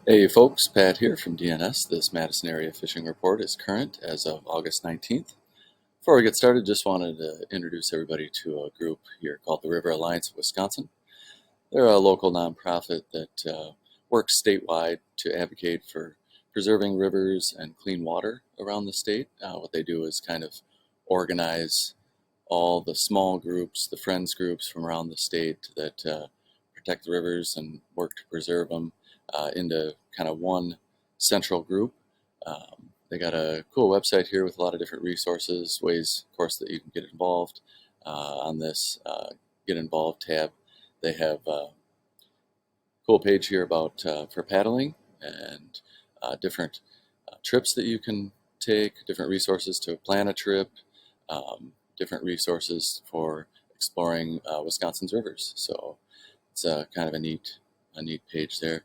Hey folks, Pat here from DNS. This Madison area fishing report is current as of August 19th. Before we get started, just wanted to introduce everybody to a group here called the River Alliance of Wisconsin. They're a local nonprofit that works statewide to advocate for preserving rivers and clean water around the state. What they do is kind of organize all the small groups, the friends groups from around the state that protect the rivers and work to preserve them into kind of one central group. They got a cool website here with a lot of different resources, ways, of course, that you can get involved on this Get Involved tab. They have a cool page here about for paddling and different trips that you can take, different resources to plan a trip, different resources for exploring Wisconsin's rivers. So it's kind of a neat page there.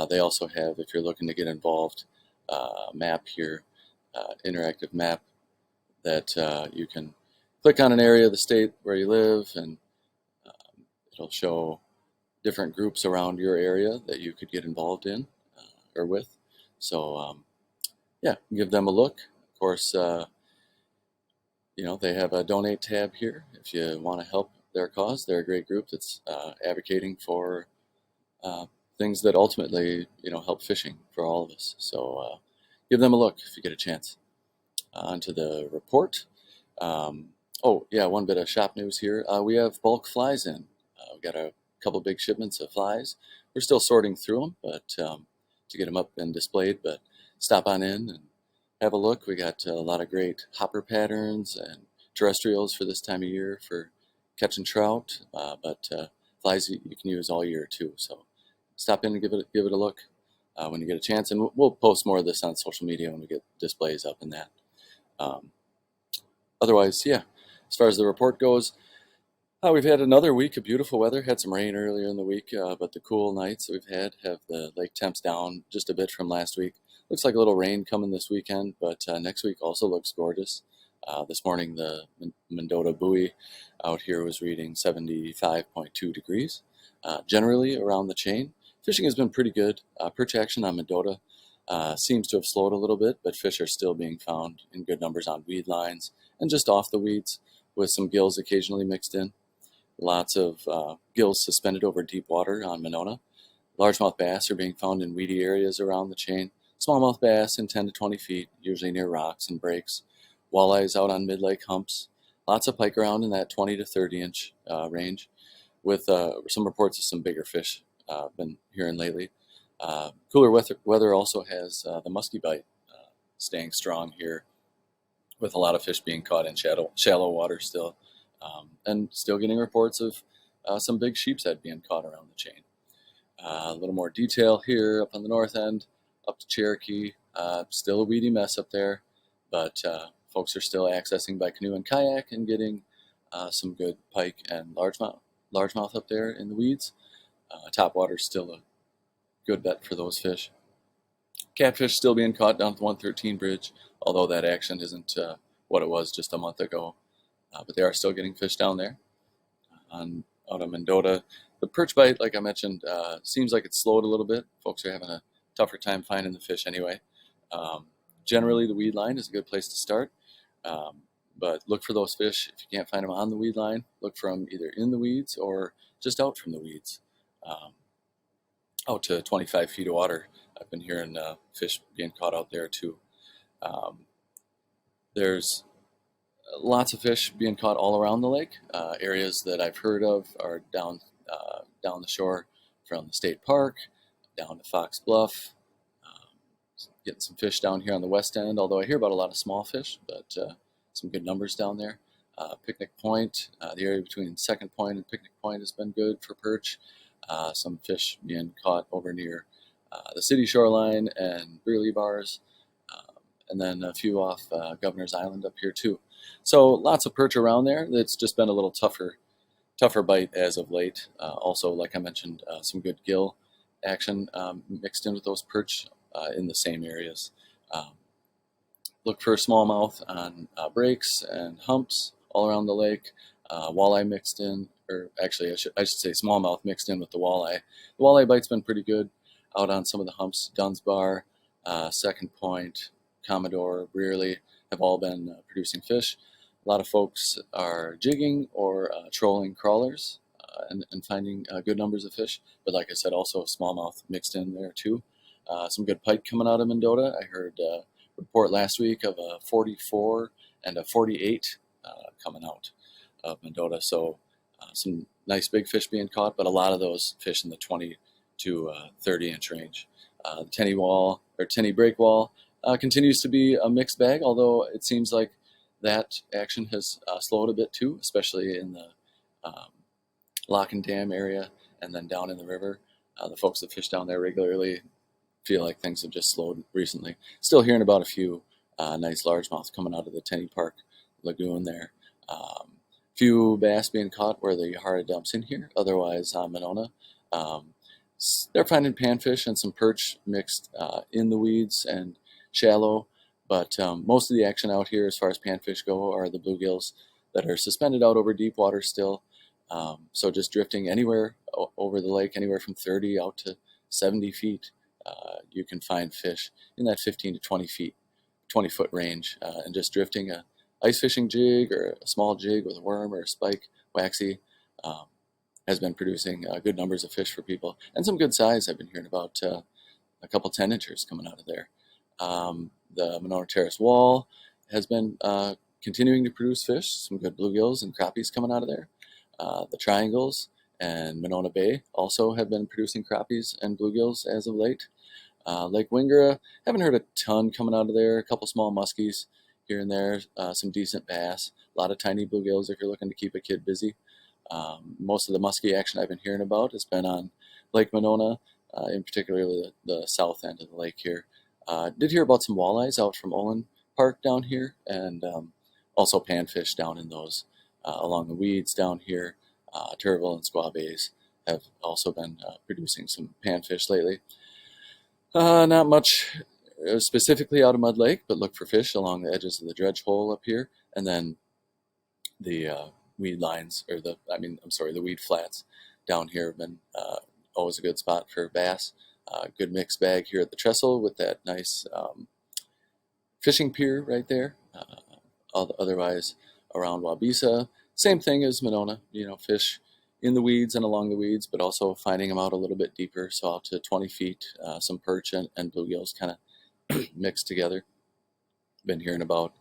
They also have, if you're looking to get involved, a map here, interactive map that you can click on an area of the state where you live, and it'll show different groups around your area that you could get involved in or with. So yeah, give them a look. Of course, they have a donate tab here if you want to help their cause. They're a great group that's advocating for things that ultimately, help fishing for all of us. So give them a look if you get a chance. Onto the report. Oh yeah, one bit of shop news here. We have bulk flies in. We got a couple big shipments of flies. We're still sorting through them, but to get them up and displayed. But stop on in and have a look. We got a lot of great hopper patterns and terrestrials for this time of year for catching trout. But flies you can use all year too. So stop in and give it a look when you get a chance. And we'll post more of this on social media when we get displays up in that. Otherwise, yeah, as far as the report goes, we've had another week of beautiful weather. Had some rain earlier in the week, but the cool nights that we've had have the lake temps down just a bit from last week. Looks like a little rain coming this weekend, but next week also looks gorgeous. This morning, the Mendota buoy out here was reading 75.2 degrees. Generally, around the chain, fishing has been pretty good. Perch action on Mendota seems to have slowed a little bit, but fish are still being found in good numbers on weed lines and just off the weeds, with some gills occasionally mixed in. Lots of gills suspended over deep water on Winona. Largemouth bass are being found in weedy areas around the chain. Smallmouth bass in 10 to 20 feet, usually near rocks and breaks. Walleyes out on mid-lake humps. Lots of pike around in that 20 to 30 inch range, with some reports of some bigger fish been hearing lately. Cooler weather also has the musky bite staying strong here, with a lot of fish being caught in shallow water still, and still getting reports of some big sheepshead being caught around the chain. A little more detail here up on the north end, up to Cherokee. Still a weedy mess up there, but folks are still accessing by canoe and kayak and getting some good pike and largemouth up there in the weeds. Topwater is still a good bet for those fish. Catfish still being caught down at the 113 bridge, although that action isn't what it was just a month ago. But they are still getting fish down there. Out of Mendota, the perch bite, like I mentioned, seems like it's slowed a little bit. Folks are having a tougher time finding the fish anyway. Generally, the weed line is a good place to start. But look for those fish. If you can't find them on the weed line, look for them either in the weeds or just out from the weeds. Out to 25 feet of water. I've been hearing fish being caught out there too. There's lots of fish being caught all around the lake. Areas that I've heard of are down the shore from the state park, down to Fox Bluff. Getting some fish down here on the west end, although I hear about a lot of small fish, but some good numbers down there. Picnic Point, the area between Second Point and Picnic Point has been good for perch. Some fish being caught over near the city shoreline and Brearley bars, and then a few off Governor's Island up here too. So lots of perch around there. It's just been a little tougher bite as of late. Also, like I mentioned, some good gill action mixed in with those perch in the same areas. Look for smallmouth on breaks and humps all around the lake. Walleye mixed in, or actually I should say smallmouth mixed in with the walleye. The walleye bite's been pretty good. out on some of the humps. Dunsbar, Second Point, Commodore, Brearley have all been producing fish. A lot of folks are jigging or trolling crawlers and finding good numbers of fish. But like I said, also smallmouth mixed in there too. Some good pike coming out of Mendota. I heard a report last week of a 44 and a 48 coming out of Mendota. So some nice big fish being caught, but a lot of those fish in the 20 to 30 inch range. The Tenny break wall continues to be a mixed bag, although it seems like that action has slowed a bit too, especially in the Lock and Dam area and then down in the river. The folks that fish down there regularly feel like things have just slowed recently. Still hearing about a few nice largemouth coming out of the Tenny Park Lagoon there. Few bass being caught where the Yahara dumps in here. Otherwise, Winona, they're finding panfish and some perch mixed in the weeds and shallow. But most of the action out here, as far as panfish go, are the bluegills that are suspended out over deep water still. So just drifting anywhere over the lake, anywhere from 30 out to 70 feet, you can find fish in that 15 to 20 foot range, and just drifting a ice fishing jig or a small jig with a worm or a spike, waxy, has been producing good numbers of fish for people, and some good size. I've been hearing about a couple 10-inchers coming out of there. The Monona Terrace Wall has been continuing to produce fish, some good bluegills and crappies coming out of there. The Triangles and Monona Bay also have been producing crappies and bluegills as of late. Lake Wingara, haven't heard a ton coming out of there. A couple small muskies here and there, some decent bass, a lot of tiny bluegills if you're looking to keep a kid busy. Most of the muskie action I've been hearing about has been on Lake Winona, in particular the south end of the lake here. Did hear about some walleyes out from Olin Park down here, and also panfish down in those along the weeds down here. Turtle and squaw bays have also been producing some panfish lately. Not much specifically out of Mud Lake, but look for fish along the edges of the dredge hole up here, and then the weed lines, or the weed flats down here have been always a good spot for bass. Good mixed bag here at the trestle with that nice fishing pier right there. Otherwise, around Wabisa, same thing as Monona, fish in the weeds and along the weeds, but also finding them out a little bit deeper, so out to 20 feet, some perch and bluegills kind of mixed together. Been hearing about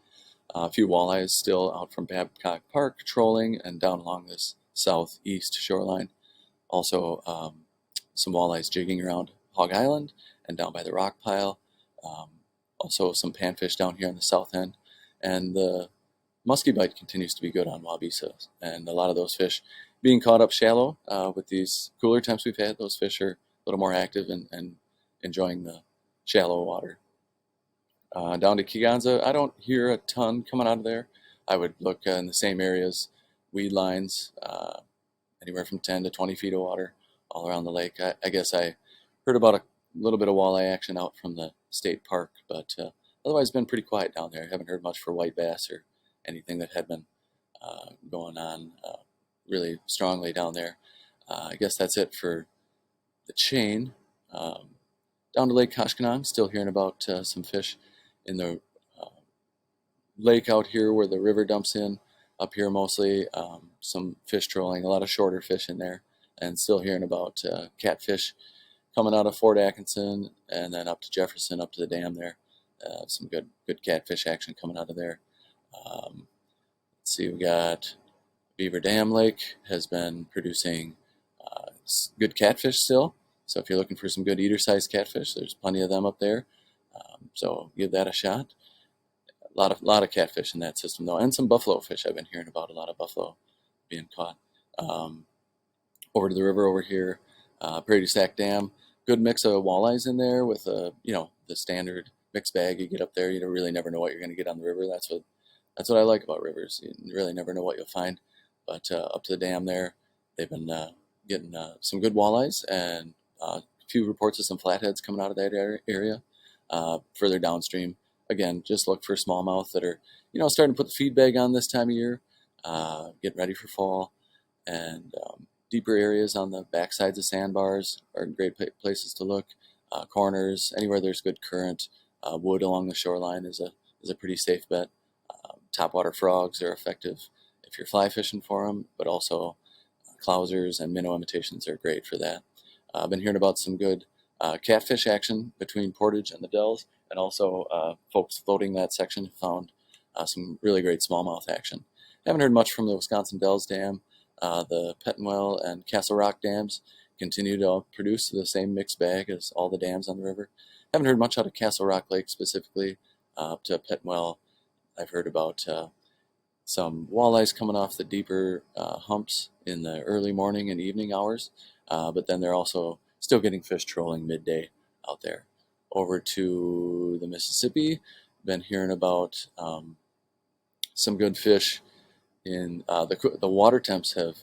a few walleyes still out from Babcock Park trolling and down along this southeast shoreline. Also, some walleyes jigging around Hog Island and down by the rock pile. Also, some panfish down here on the south end. And the muskie bite continues to be good on Wabisa, and a lot of those fish being caught up shallow. With these cooler temps we've had, those fish are a little more active and enjoying the shallow water. Down to Kegonsa, I don't hear a ton coming out of there. I would look in the same areas, weed lines, anywhere from 10 to 20 feet of water all around the lake. I guess I heard about a little bit of walleye action out from the state park, but otherwise been pretty quiet down there. Haven't heard much for white bass or anything that had been going on really strongly down there. I guess that's it for the chain. Down to Lake Koshkanan, still hearing about some fish in the lake out here where the river dumps in. Up here mostly, some fish trolling, a lot of shorter fish in there, and still hearing about catfish coming out of Fort Atkinson and then up to Jefferson, up to the dam there. Some good catfish action coming out of there. Let's see, we got Beaver Dam Lake has been producing good catfish still. So if you're looking for some good eater-sized catfish, there's plenty of them up there. So give that a shot. A lot of catfish in that system though, and some buffalo fish. I've been hearing about a lot of buffalo being caught. Over to the river over here, Prairie du Sac Dam. Good mix of walleyes in there with the standard mixed bag you get up there. You really never know what you're going to get on the river. That's what I like about rivers. You really never know what you'll find. But up to the dam there, they've been getting some good walleyes and a few reports of some flatheads coming out of that area. Further downstream, again, just look for smallmouth that are starting to put the feed bag on this time of year, getting ready for fall, and deeper areas on the backsides of sandbars are great places to look. corners, anywhere there's good current. Wood along the shoreline is a pretty safe bet. Topwater frogs are effective if you're fly fishing for them, but also clousers and minnow imitations are great for that. I've been hearing about some good catfish action between Portage and the Dells, and also folks floating that section found some really great smallmouth action. Haven't heard much from the Wisconsin Dells Dam. The Pettenwell and Castle Rock dams continue to produce the same mixed bag as all the dams on the river. Haven't heard much out of Castle Rock Lake specifically. Up to Pettenwell, I've heard about some walleyes coming off the deeper humps in the early morning and evening hours, but then they're also still getting fish trolling midday out there. Over to the Mississippi, been hearing about some good fish in the water temps have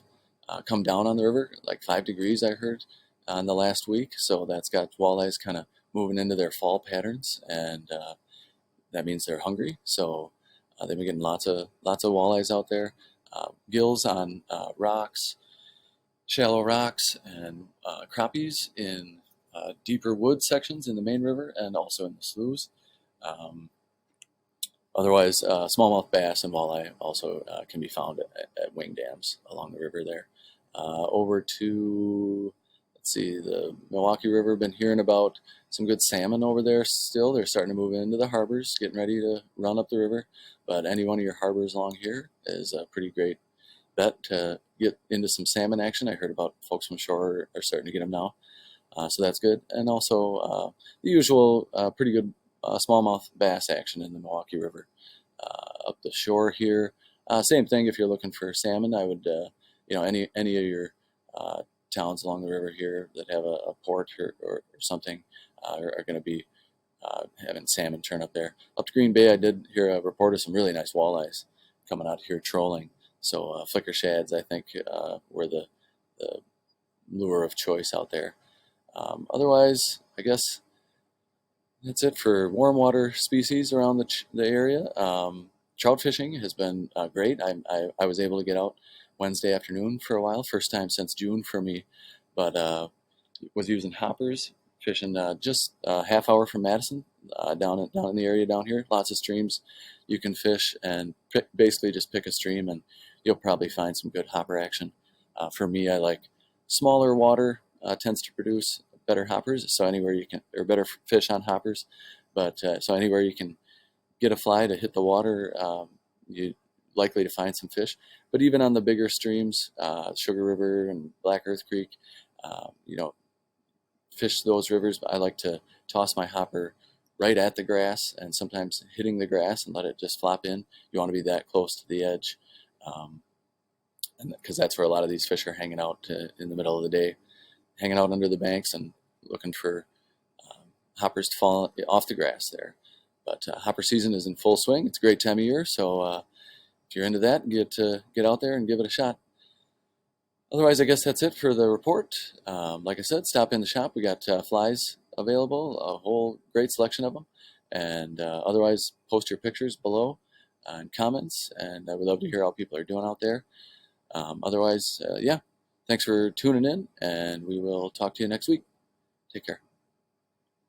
come down on the river, like 5 degrees I heard in the last week, so that's got walleyes kind of moving into their fall patterns, and that means they're hungry. So they've been getting lots of walleyes out there, gills on rocks, shallow rocks, and crappies in deeper wood sections in the main river and also in the sloughs. Otherwise, smallmouth bass and walleye also can be found at wing dams along the river there. Over to, let's see, the Milwaukee River. Been hearing about some good salmon over there still. They're starting to move into the harbors, getting ready to run up the river. But any one of your harbors along here is a pretty great bet to get into some salmon action. I heard about folks from shore are starting to get them now. So that's good. And also the usual pretty good smallmouth bass action in the Milwaukee River. Up the shore here, same thing. If you're looking for salmon, I would, any of your towns along the river here that have a port or something are going to be having salmon turn up there. Up to Green Bay, I did hear a report of some really nice walleyes coming out here trolling. So flicker shads, I think, were the lure of choice out there. Otherwise, I guess that's it for warm water species around the area. Trout fishing has been great. I was able to get out Wednesday afternoon for a while, first time since June for me, but was using hoppers, fishing just a half hour from Madison, down in the area down here. Lots of streams you can fish, and basically just pick a stream and you'll probably find some good hopper action. For me, I like smaller water, tends to produce better hoppers, so anywhere you can, or better fish on hoppers, but so anywhere you can get a fly to hit the water, you're likely to find some fish. But even on the bigger streams, Sugar River and Black Earth Creek, fish those rivers. I like to toss my hopper right at the grass, and sometimes hitting the grass and let it just flop in. You want to be that close to the edge, and because that's where a lot of these fish are hanging out in the middle of the day, hanging out under the banks and looking for hoppers to fall off the grass there. But hopper season is in full swing. It's a great time of year, so if you're into that, get out there and give it a shot. Otherwise, I guess that's it for the report. Like I said, stop in the shop. We got flies available, a whole great selection of them. And otherwise, post your pictures below and comments, and I would love to hear how people are doing out there. Otherwise, yeah, thanks for tuning in, and we will talk to you next week. Take care.